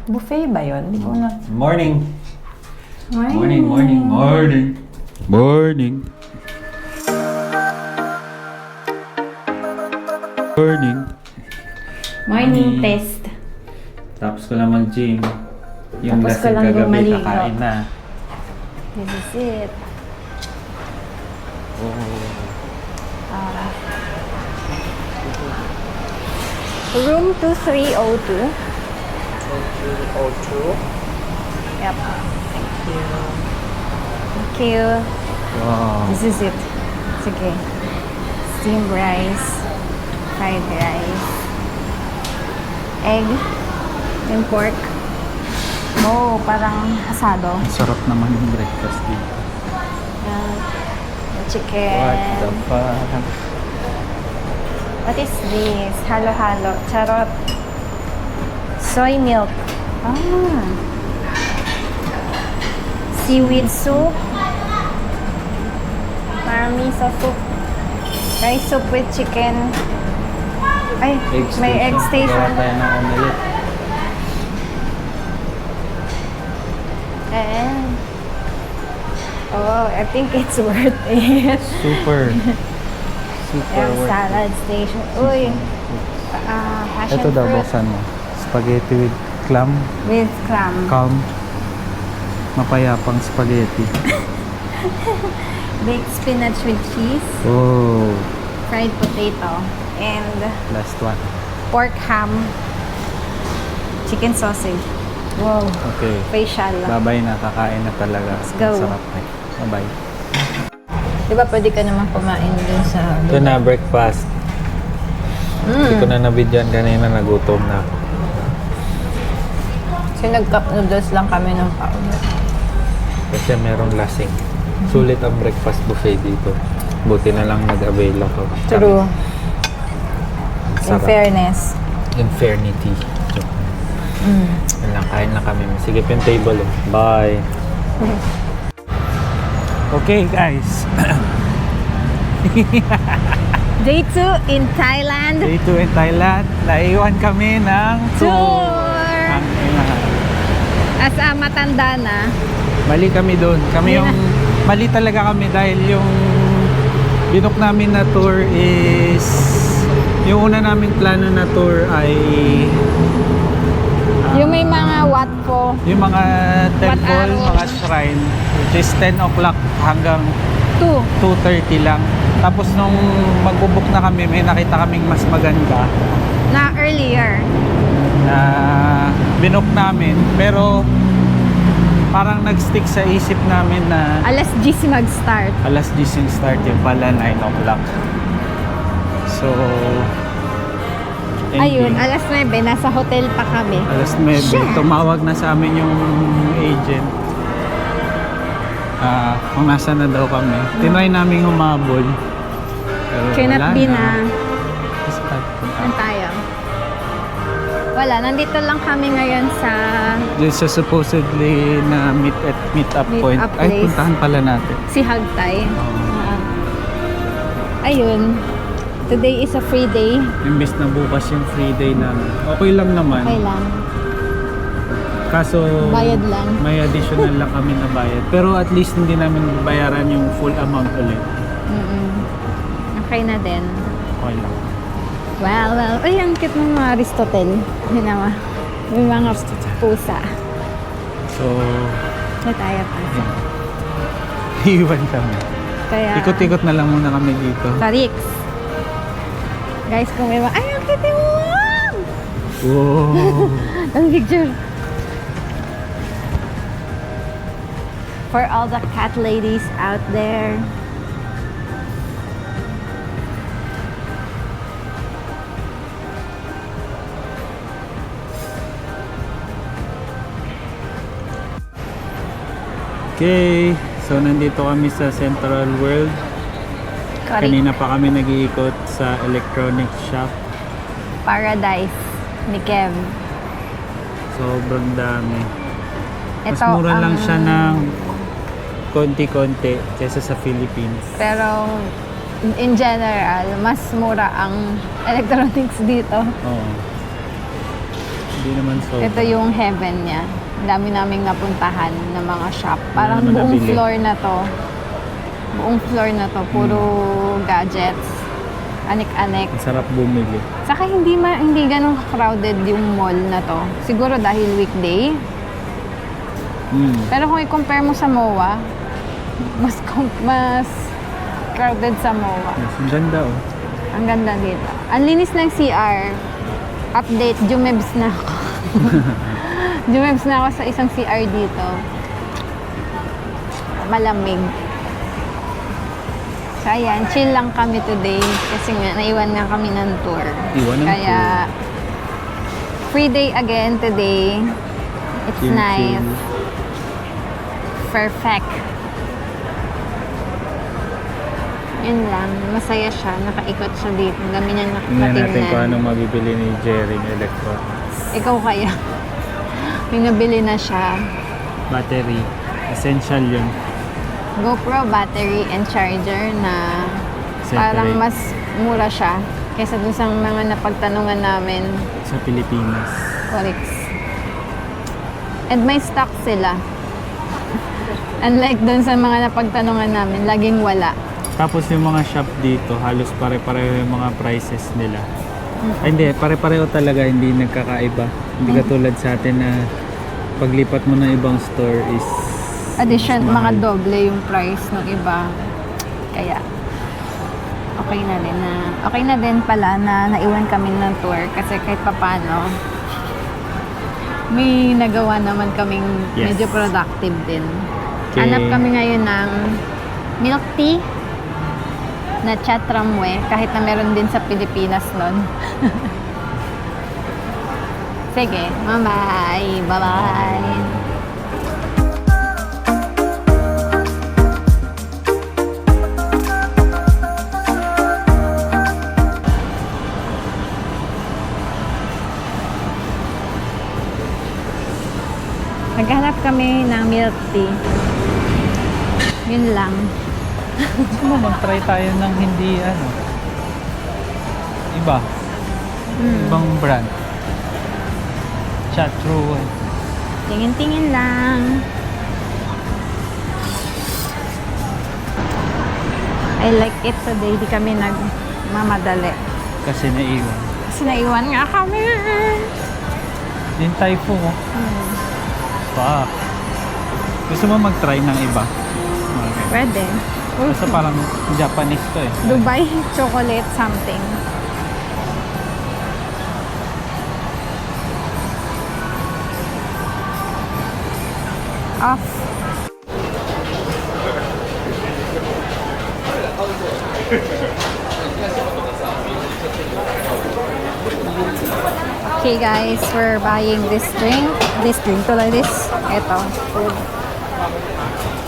Buffet ba yun? Hindi ko na... Morning! Morning, morning, morning! Morning! Morning! Morning test. Tapos ko lang mag-gym. Yung Tapos ko lasing lang kagabi, gumaligo. kakain na. This is it. Oh. Room 2302. 2302. Yep. Thank you. Thank you. Wow. This is it. Sige. Steamed rice. Fried rice. Egg. And pork. Oh, parang asado. Sarap naman yung breakfast dito. Yan. Chicken. What the fuck? What is this? Halo-halo. Charot. Soy milk. Ah. Seaweed soup. Miso soup. Rice soup with chicken. Ay, may egg station. Gawa tayo ng omelette. And, oh, I think it's worth it. Super. Super Ayan, worth salad station. Uy, passion Ito daw, fruit buksan mo. Spaghetti with clam. with clam. Calm. Mapayapang spaghetti. Baked spinach with cheese. Oh. Fried potato. And Last one. pork ham. Chicken sausage. Wow. Okay. Facial. Babay na, kakain na talaga. Let's go. Ang sarap na. Bye-bye. Diba pwede ka naman kumain dun sa... Ito na, breakfast. Hindi ko na nabidyan kanina, nagutom na ako. Kasi nag-cup noodles lang kami ng paulit. Kasi merong lasing. Sulit ang breakfast buffet dito. Buti na lang nag-avail ako. True. Ang In sarap. fairness. In fairnity. Yan lang, kain lang kami. Sige pa yung table. Oh. Bye. Okay guys. Day 2 in Thailand. Day 2 in Thailand. Naiwan kami ng Tour! Ang ina. As a matanda na. Mali kami doon. Kami yung mali talaga kami dahil yung binook namin na tour is yung una naming plano na tour ay Yung may mga what po. yung mga temple, araw? mga shrine which is 10 o'clock hanggang 2. 2:30 lang. Tapos nung magbubook na kami, may nakita kaming mas maganda Na earlier. na binook namin. Pero parang nag-stick sa isip namin na Alas 10 mag-start. alas 10 yung start, yung pala 9 o'clock. So, Ayun, ending, alas 9, nasa hotel pa kami. alas 9, Shit. tumawag na sa amin yung agent. Kung nasa na daw kami. Tinry namin humabol. Pero Cannot wala be na. na. Saan tayo? Wala, nandito lang kami ngayon sa Just sa supposedly na meet up Meet point. up Ay, place. puntahan pala natin. si Hagtay. Oo. Ayun, today is a free day. Imbes na bukas yung free day namin. Okay lang naman. Okay lang. Kaso Bayad lang. may additional lang kami na bayad. Pero at least hindi namin bayaran yung full amount ulit. Okay na din. Okay lang. Well. Ay, ang cute ng mga Aristotle. Yun naman. May mga pusa. So, Na tayo pa. iwan kami. Kaya, Ikot-ikot na lang muna kami dito. Tarix. Guys, kung may mga... Ay, ang cute mo! Wow! Ang picture. For all the cat ladies out there. Okay, so nandito kami sa Central World. Kanina pa kami nag-iikot sa electronic shop. Paradise ni Kev. Sobrang dami. Mas Ito mura lang ang- siya ng konti-konti kaysa sa Philippines. Pero in general, mas mura ang electronics dito. Oo. Hindi naman so. Ito yung heaven niya. Ang dami naming napuntahan na mga shop. Parang naman buong nabili. floor na to. Buong floor na to. Puro gadgets. Anik-anik. Ang sarap bumili. Saka hindi ganun crowded yung mall na to. Siguro dahil weekday. Pero kung i-compare mo sa MOA, mas crowded sa MOA. Yes, ang ganda oh. Ang ganda dito. Ang linis ng CR. Update, Jumebs na ako. Jumebs na ako sa isang CR dito. Malamig. So ayan, chill lang kami today. Kasi nga, naiwan nga kami ng tour. Iwan ng Kaya, free day again today. It's Chill, nice. chill. Perfect. Yun lang. Masaya siya. Nakaikot siya dito. Ang dami niya Tingnan natin kung natingnan. anong mabibili ni Jerry ng electronics. Ikaw kaya. May nabili na siya. Battery. Essential yun. GoPro battery and charger na Separate. parang mas mura siya kaysa dun sa mga napagtanungan namin. Sa Pilipinas. Forex. And may stock sila. Unlike dun sa mga napagtanungan namin, laging wala. Tapos yung mga shop dito, halos pare-pareho yung mga prices nila. Ay, hindi, pare-pareho talaga, hindi nagkakaiba. Hindi katulad sa atin na paglipat mo ng ibang store is Addition, mas mahal. mga doble yung price ng iba. Kaya, okay na din pala na naiwan kami ng tour kasi kahit papano, may nagawa naman kaming Yes. medyo productive din. Okay. Hanap kami ngayon ng milk tea na chat tramway kahit na meron din sa Pilipinas nun. Sige, bye-bye! Bye-bye! Naghanap kami ng milk tea. Yun lang. Gusto mo mag-try tayo ng hindi iba. Ibang brand. Chat through. Tingin-tingin lang. I like it today. Di kami nagmamadali. Kasi naiwan. Kasi naiwan nga kami. Din typhoon oh. Fuck. Gusto mo mag-try ng iba? Okay. Pwede. Basta parang Japanese to eh. Dubai chocolate something. Off. Okay guys, we're buying this drink to like this. Ito, food.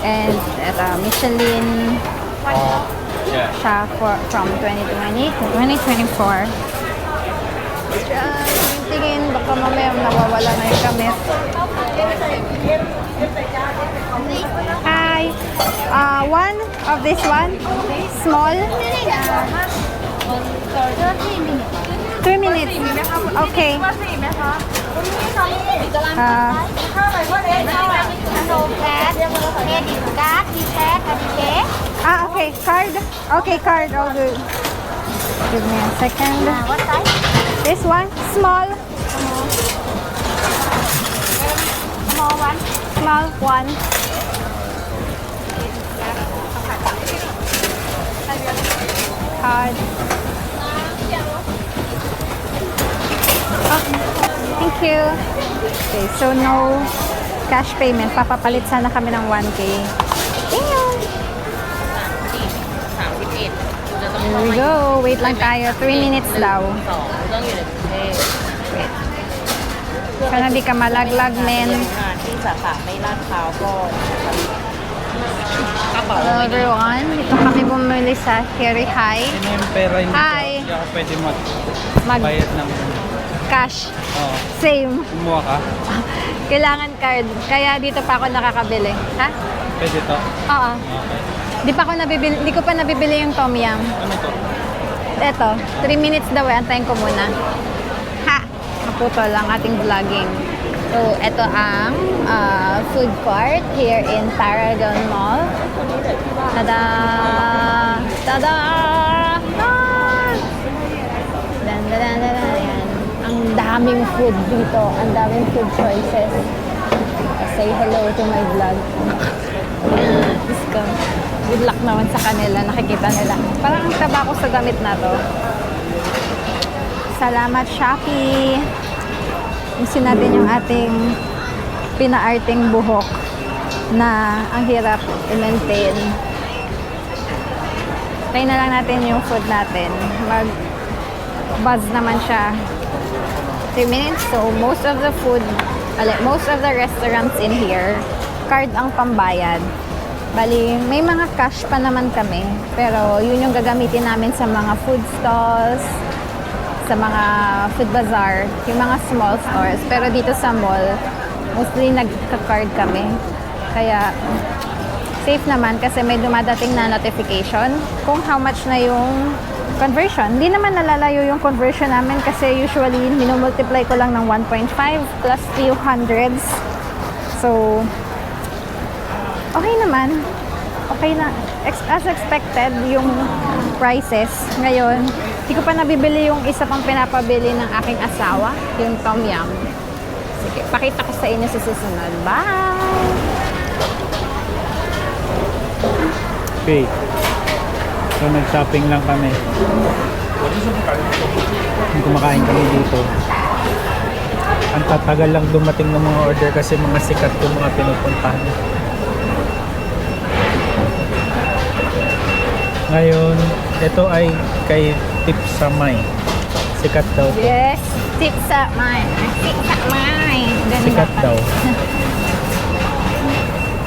And ito, Michelin siya from 2020 to 2024. Tingin, baka mamaya nawawala na yung kamit. Hi! One of this one, small. 3 minutes. Okay. Okay. Card. Okay, card. All good. Give me a second. What size? This one, small. Small one. Small one. Card. Oh, thank you. Okay, so no cash payment. Papapalit sana kami ng 1K. Damn! Here we go. Wait lang tayo. 3 minutes daw. Wait. Sana di ka malaglag, men. ที่สาขาไม่ลาดพร้าวก็กระเป๋า Hello everyone. Dito kami bumili sa Harry High. Ano yung pera hindi Hi. Hindi ako pwede Mag magbayad ng... cash. Oo. Same. Kumuha ka? Kailangan card. Kaya dito pa ako nakakabili. Ha? Pwede to? Oo. Okay. Di ko pa nabibili yung tom yum. Ano to? Eto, 3 minutes daw eh. Antayin ko muna. Ha? putol ang ating vlogging. So, ito ang food court here in Paragon Mall. Tada! Tada! Ah! Dan, dan, dan, dan, dan. Ayan. Ang daming food dito. Ang daming food choices. Say hello to my vlog. Diyos ko. Good luck naman sa kanila. Nakikita nila. Parang ang taba ko sa gamit na to. Salamat, Shopee. Isin natin yung ating pinaarting buhok na ang hirap i-maintain. Try na lang natin yung food natin. Mag-buzz naman siya. 3 minutes. So, most of the restaurants in here, card ang pambayad. Bali, may mga cash pa naman kami. Pero, yun yung gagamitin namin sa mga food stalls, sa mga food bazaar, yung mga small stores. Pero dito sa mall, mostly nagka-card kami. Kaya, safe naman kasi may dumadating na notification kung how much na yung conversion. Hindi naman nalalayo yung conversion namin kasi usually minumultiply ko lang ng 1.5 plus few hundreds. So, okay naman. Okay na. As expected, yung prices. Ngayon, hindi ko pa nabibili yung isa pang pinapabili ng aking asawa, yung Tom Yum. Sige, pakita ko sa inyo sa susunod. Bye! Okay. So, nag-shopping lang kami. Kumakain kami dito. Ang tatagal lang dumating ng mga order kasi mga sikat yung mga pinupuntahan. Ngayon, ito ay kay Tip Samay. Sikat daw to. Yes, tip sa mine. Tip sa mine. Ganun Sikat dapat. daw.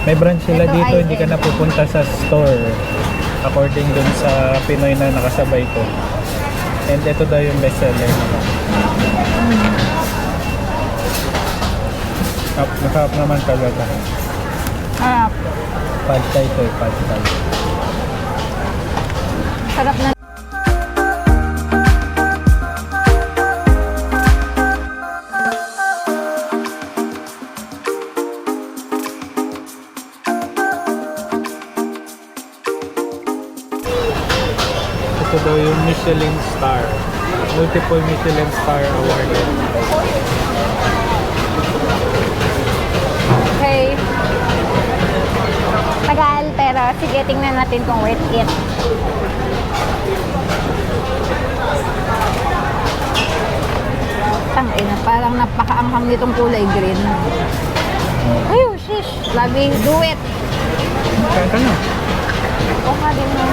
May branch sila Ito dito, ay hindi ka na pupunta sa store. According dun sa Pinoy na nakasabay ko. And ito daw yung bestseller. Masarap naman talaga. Harap. Pad thai to, pad thai. Sarap na. Ito daw yung Michelin star. Multiple Michelin star awarded. Okay. Tagal, pero sige, tingnan natin kung worth it. Tangina, parang napakaanghang nitong kulay green. Ayun, shish. Labi, do it. Kaya ka na. O nga din mo.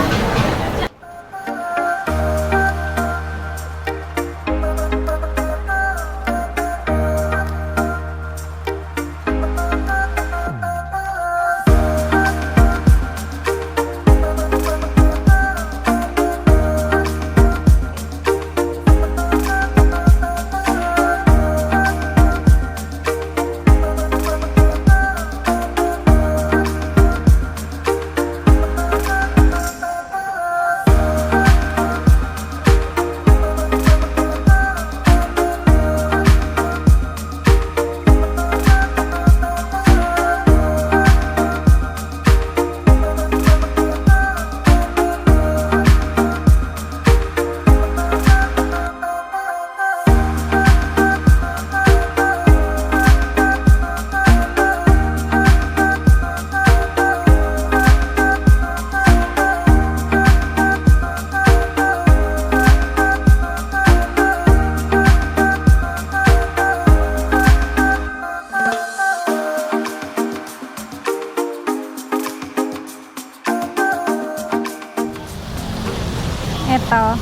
Ito,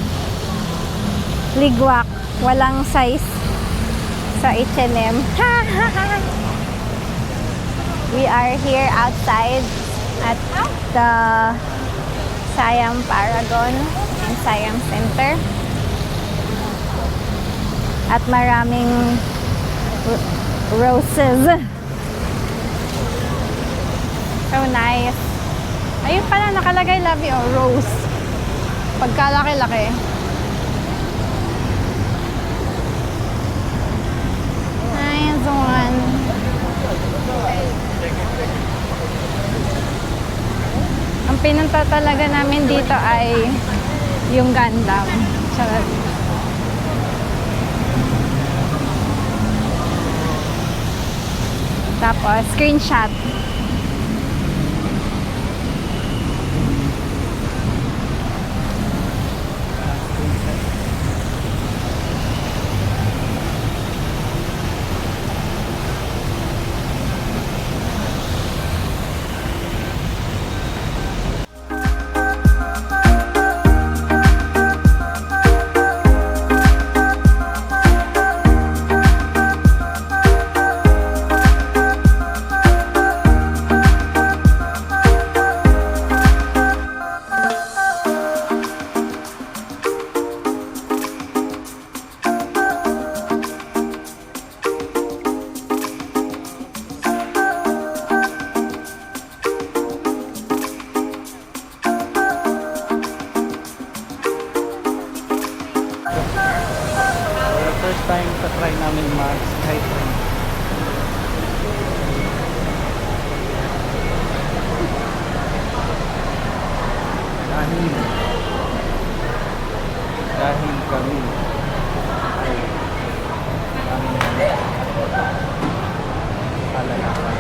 ligwak, walang size sa H&M. We are here outside at the Siam Paragon and Siam Center. At maraming roses. So nice. Ayun pala, nakalagay love you, rose. Pagkalaki-laki. pinunta talaga namin dito ay yung Gundam. Charot. Tapos, screenshot. First time sa try namin mag-skytrain. Dahil kami ay aming kalalakan.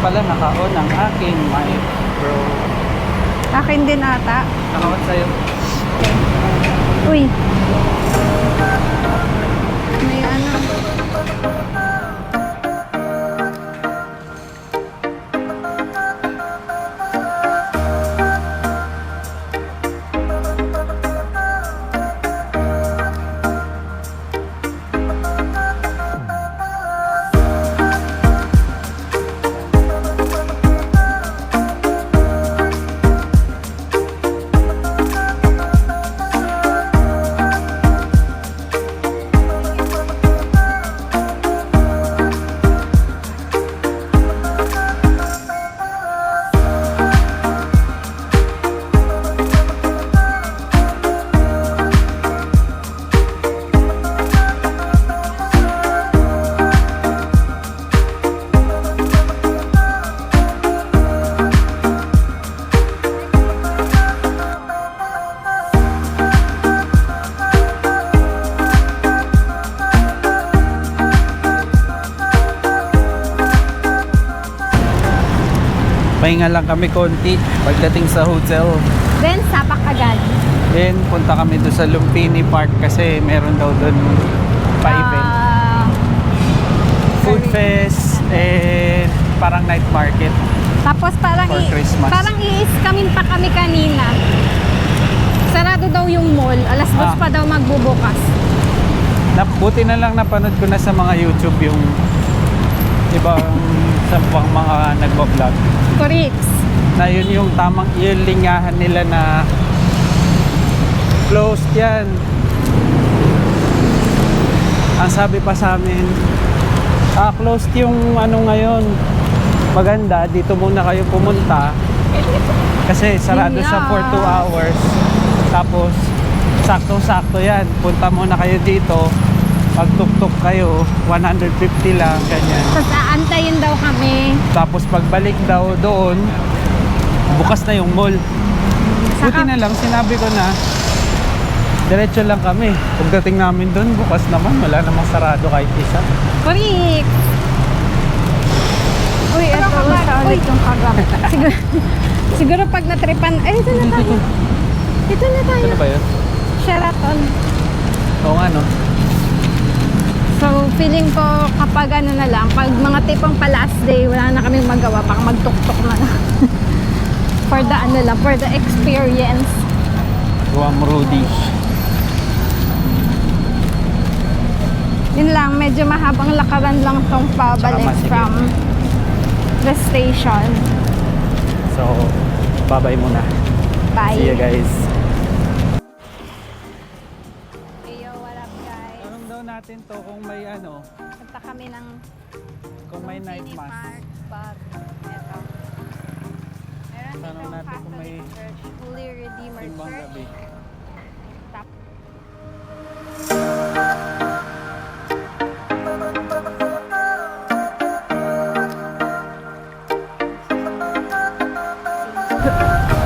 pala naka-on ang aking mic, bro. Akin din ata. Naka-on sa'yo. Uy. May ano. Pahinga lang kami konti pagdating sa hotel. Then, sapak agad. Then, punta kami doon sa Lumpini Park kasi meron daw doon pa-event. Food fest and parang night market. Tapos parang For Christmas. parang i-scamin pa kami kanina. Sarado daw yung mall. Alas 2 pa daw magbubukas. Buti na lang napanood ko na sa mga YouTube yung ibang sa pang mga nagbablog Correct. na yun yung tamang yung linyahan nila na closed yan. Ang sabi pa sa amin, closed yung ano ngayon. Maganda, dito muna kayo pumunta kasi sarado siya for 2 hours. Tapos sakto-sakto yan, punta muna kayo dito, pagtuktok kayo 150 lang, ganyan. Tapos aantayin daw kami. Tapos pagbalik daw doon, bukas na yung mall. Buti na lang, sinabi ko na diretso lang kami. Pagdating namin doon, bukas naman, wala namang sarado kahit isa. Correct. Uy, ito sa ulit yung kagam. Siguro pag natripan, dito na tayo. Dito na tayo. Ano ba yun? Sheraton. Oo nga, no? So, feeling ko kapag ano na lang, pag mga tipong pa last day, wala na kaming magawa, baka magtuktok na lang. For the ano lang, for the experience. Guam Rudy. Yun lang, medyo mahabang lakaran lang tong pabalik Tsaka masikip. from the station. So, bye-bye muna. Bye. See you guys. Hey, yo, what up guys? Tanong daw natin to kung may ano, Punta kami ng kung may night Lumpini mass. Park Pub. Eto. Meron Tanong ditong natin kung Catholic may Church, Holy Redeemer Simbang Church. gabi. Tap-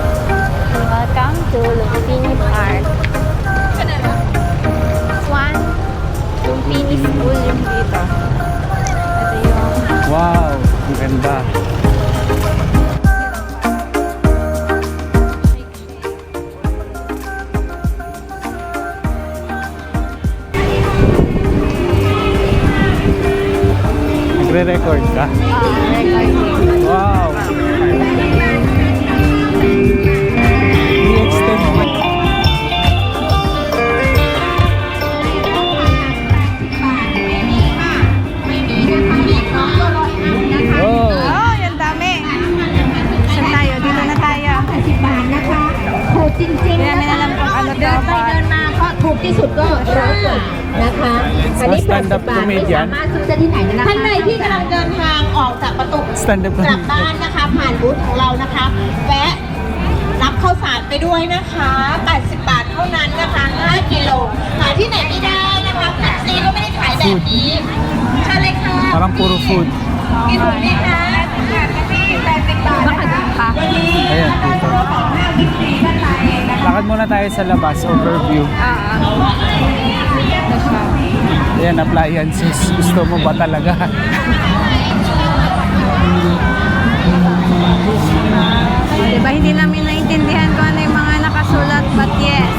Welcome to Lumpini Park. Swan Lumpini School yung dito. Ito yung Wow, ang ganda. Nagre-record ka? recording. Wow! I-extend mo. Oh! Oh, yan dami. Saan tayo? Dito na tayo. 80 บาทนะคะถูกจริงๆ Kaya นะ namin คะ alam kung ano เดิ to. นไปเดินมาก็ถูกที่สุดก็ร้อยกว่านะคะ อันนี้ Stand 80 up บาทไม่ comedian สามารถซื้อได้ที่ไหนนะคะท่านใดที่กำลังเดินทางออกจากประตู Stand up กลับบ้านนะคะ ผ่านบูธของเรานะคะแวะรับข้าวสารไปด้วยนะคะ 80 บาทเท่านั้นนะคะ 5 กิโลหาที่ไหนไม่ได้นะคะแท็กซี่ก็ไม่ได้ขายแบบนี้ใช่เลยค่ะ Parang puro food. กินถูกไหมคะ80 บาท Baka doon ka. Ayan, dito. Lakad muna tayo sa labas, overview. Ito siya. Ayan, appliances. Gusto mo ba talaga? Diba hindi namin naintindihan kung ano yung mga nakasulat, but yes.